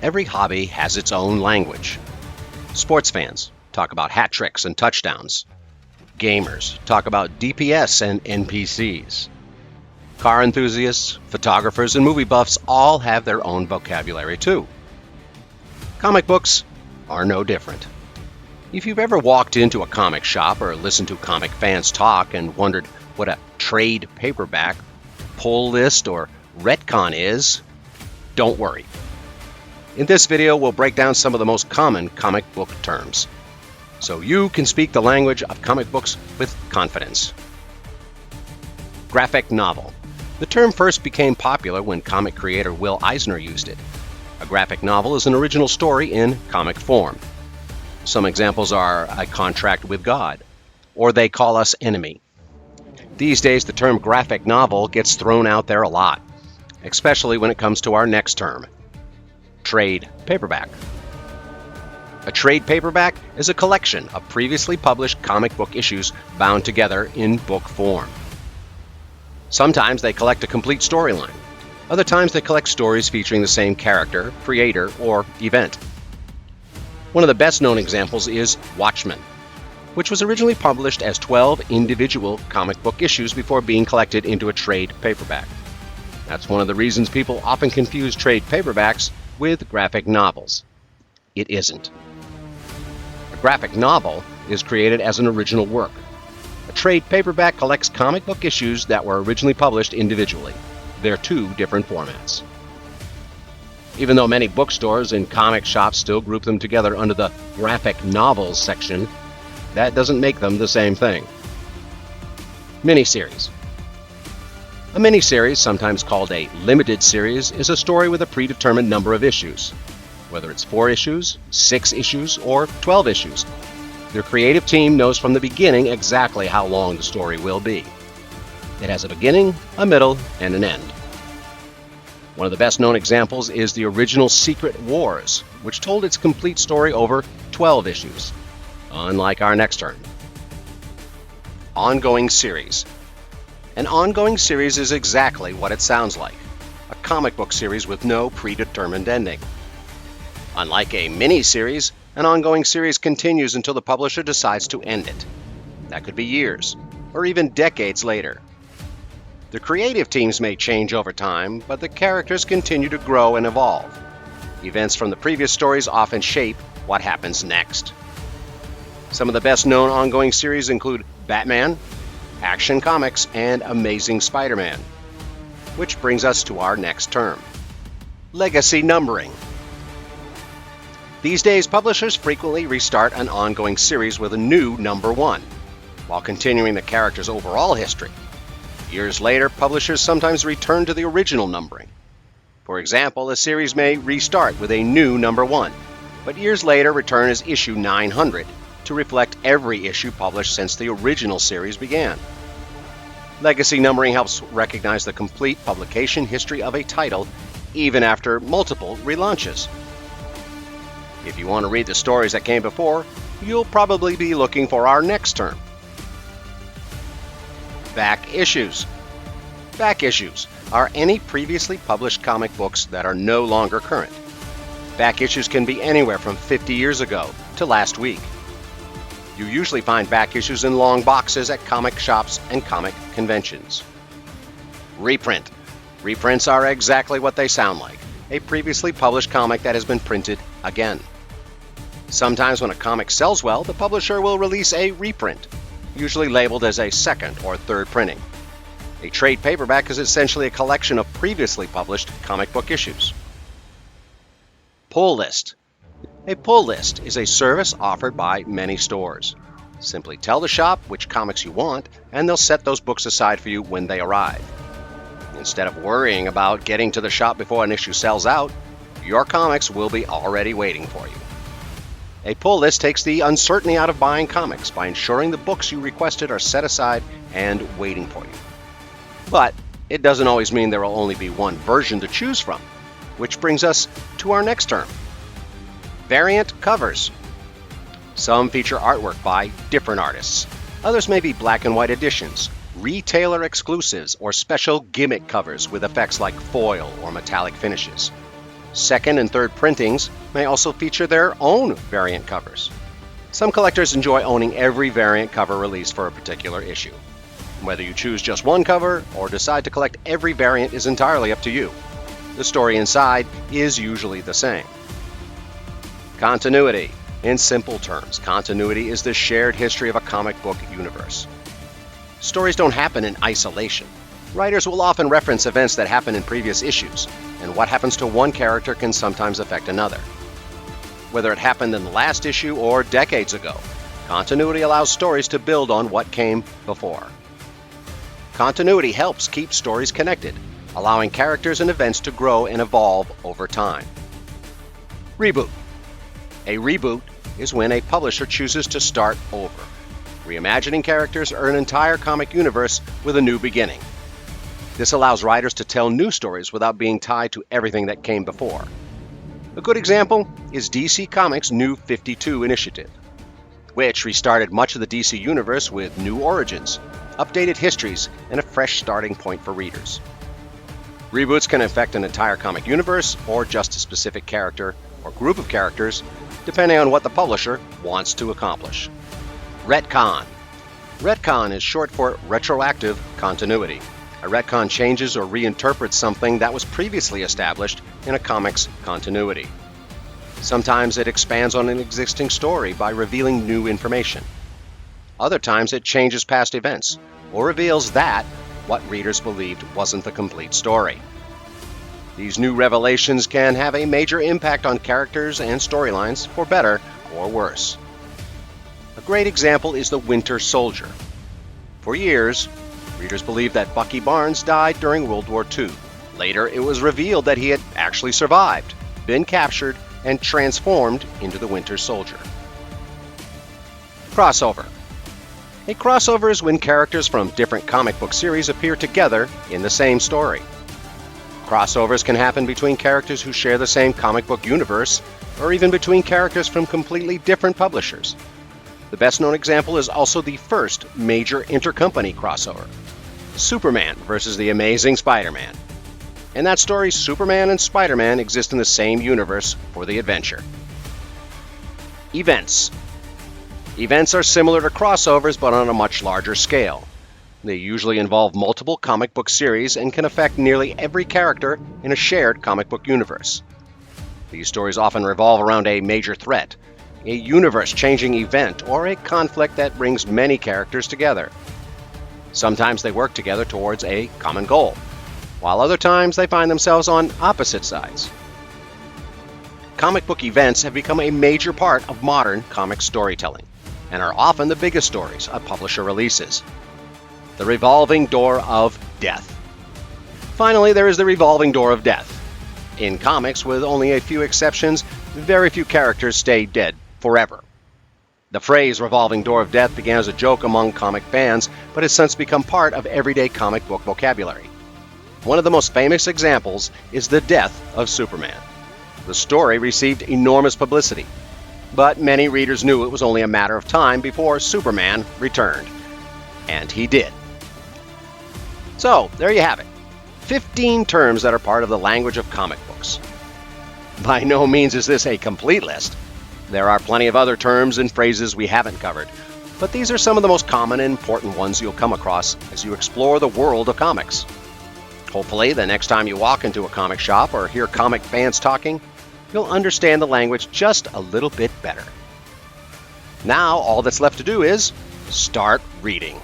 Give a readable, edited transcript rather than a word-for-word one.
Every hobby has its own language. Sports fans talk about hat tricks and touchdowns. Gamers talk about DPS and NPCs. Car enthusiasts, photographers, and movie buffs all have their own vocabulary too. Comic books are no different. If you've ever walked into a comic shop or listened to comic fans talk and wondered what a trade paperback, pull list, or retcon is, don't worry. In this video, we'll break down some of the most common comic book terms, so you can speak the language of comic books with confidence. Graphic novel. The term first became popular when comic creator Will Eisner used it. A graphic novel is an original story in comic form. Some examples are A Contract with God, or They Call Us Enemy. These days, the term graphic novel gets thrown out there a lot, especially when it comes to our next term, trade paperback. A trade paperback is a collection of previously published comic book issues bound together in book form. Sometimes they collect a complete storyline. Other times they collect stories featuring the same character, creator, or event. One of the best known examples is Watchmen, which was originally published as 12 individual comic book issues before being collected into a trade paperback. That's one of the reasons people often confuse trade paperbacks with graphic novels. It isn't. A graphic novel is created as an original work. A trade paperback collects comic book issues that were originally published individually. They're two different formats. Even though many bookstores and comic shops still group them together under the graphic novels section, that doesn't make them the same thing. Miniseries. A miniseries, sometimes called a limited series, is a story with a predetermined number of issues, whether it's 4 issues, 6 issues, or 12 issues. Their creative team knows from the beginning exactly how long the story will be. It has a beginning, a middle, and an end. One of the best known examples is the original Secret Wars, which told its complete story over 12 issues, unlike our next term. Ongoing series. An ongoing series is exactly what it sounds like, a comic book series with no predetermined ending. Unlike a mini-series, an ongoing series continues until the publisher decides to end it. That could be years, or even decades later. The creative teams may change over time, but the characters continue to grow and evolve. Events from the previous stories often shape what happens next. Some of the best-known ongoing series include Batman, Action Comics, and Amazing Spider-Man. Which brings us to our next term, legacy numbering. These days, publishers frequently restart an ongoing series with a new number 1, while continuing the character's overall history. Years later, publishers sometimes return to the original numbering. For example, a series may restart with a new number 1, but years later return as issue 900 to reflect every issue published since the original series began. Legacy numbering helps recognize the complete publication history of a title, even after multiple relaunches. If you want to read the stories that came before, you'll probably be looking for our next term. Back issues. Back issues are any previously published comic books that are no longer current. Back issues can be anywhere from 50 years ago to last week. You usually find back issues in long boxes at comic shops and comic conventions. Reprint. Reprints are exactly what they sound like, a previously published comic that has been printed again. Sometimes when a comic sells well, the publisher will release a reprint, usually labeled as a second or third printing. A trade paperback is essentially a collection of previously published comic book issues. Pull list. A pull list is a service offered by many stores. Simply tell the shop which comics you want, and they'll set those books aside for you when they arrive. Instead of worrying about getting to the shop before an issue sells out, your comics will be already waiting for you. A pull list takes the uncertainty out of buying comics by ensuring the books you requested are set aside and waiting for you. But it doesn't always mean there will only be one version to choose from, which brings us to our next term. Variant covers. Some feature artwork by different artists. Others may be black and white editions, retailer exclusives, or special gimmick covers with effects like foil or metallic finishes. Second and third printings may also feature their own variant covers. Some collectors enjoy owning every variant cover released for a particular issue. Whether you choose just one cover or decide to collect every variant is entirely up to you. The story inside is usually the same. Continuity. In simple terms, continuity is the shared history of a comic book universe. Stories don't happen in isolation. Writers will often reference events that happened in previous issues, and what happens to one character can sometimes affect another. Whether it happened in the last issue or decades ago, continuity allows stories to build on what came before. Continuity helps keep stories connected, allowing characters and events to grow and evolve over time. Reboot. A reboot is when a publisher chooses to start over, reimagining characters or an entire comic universe with a new beginning. This allows writers to tell new stories without being tied to everything that came before. A good example is DC Comics' New 52 initiative, which restarted much of the DC universe with new origins, updated histories, and a fresh starting point for readers. Reboots can affect an entire comic universe or just a specific character or group of characters, depending on what the publisher wants to accomplish. Retcon. Retcon is short for retroactive continuity. A retcon changes or reinterprets something that was previously established in a comic's continuity. Sometimes it expands on an existing story by revealing new information. Other times it changes past events or reveals that what readers believed wasn't the complete story. These new revelations can have a major impact on characters and storylines, for better or worse. A great example is the Winter Soldier. For years, readers believed that Bucky Barnes died during World War II. Later, it was revealed that he had actually survived, been captured, and transformed into the Winter Soldier. Crossover. A crossover is when characters from different comic book series appear together in the same story. Crossovers can happen between characters who share the same comic book universe, or even between characters from completely different publishers. The best-known example is also the first major intercompany crossover, Superman versus the Amazing Spider-Man. In that story, Superman and Spider-Man exist in the same universe for the adventure. Events. Events are similar to crossovers, but on a much larger scale. They usually involve multiple comic book series and can affect nearly every character in a shared comic book universe. These stories often revolve around a major threat, a universe-changing event, or a conflict that brings many characters together. Sometimes they work together towards a common goal, while other times they find themselves on opposite sides. Comic book events have become a major part of modern comic storytelling, and are often the biggest stories a publisher releases. The revolving door of death. Finally, there is the revolving door of death. In comics, with only a few exceptions, very few characters stay dead forever. The phrase revolving door of death began as a joke among comic fans, but has since become part of everyday comic book vocabulary. One of the most famous examples is the death of Superman. The story received enormous publicity, but many readers knew it was only a matter of time before Superman returned. And he did. So, there you have it. 15 terms that are part of the language of comic books. By no means is this a complete list. There are plenty of other terms and phrases we haven't covered, but these are some of the most common and important ones you'll come across as you explore the world of comics. Hopefully, the next time you walk into a comic shop or hear comic fans talking, you'll understand the language just a little bit better. Now, all that's left to do is start reading.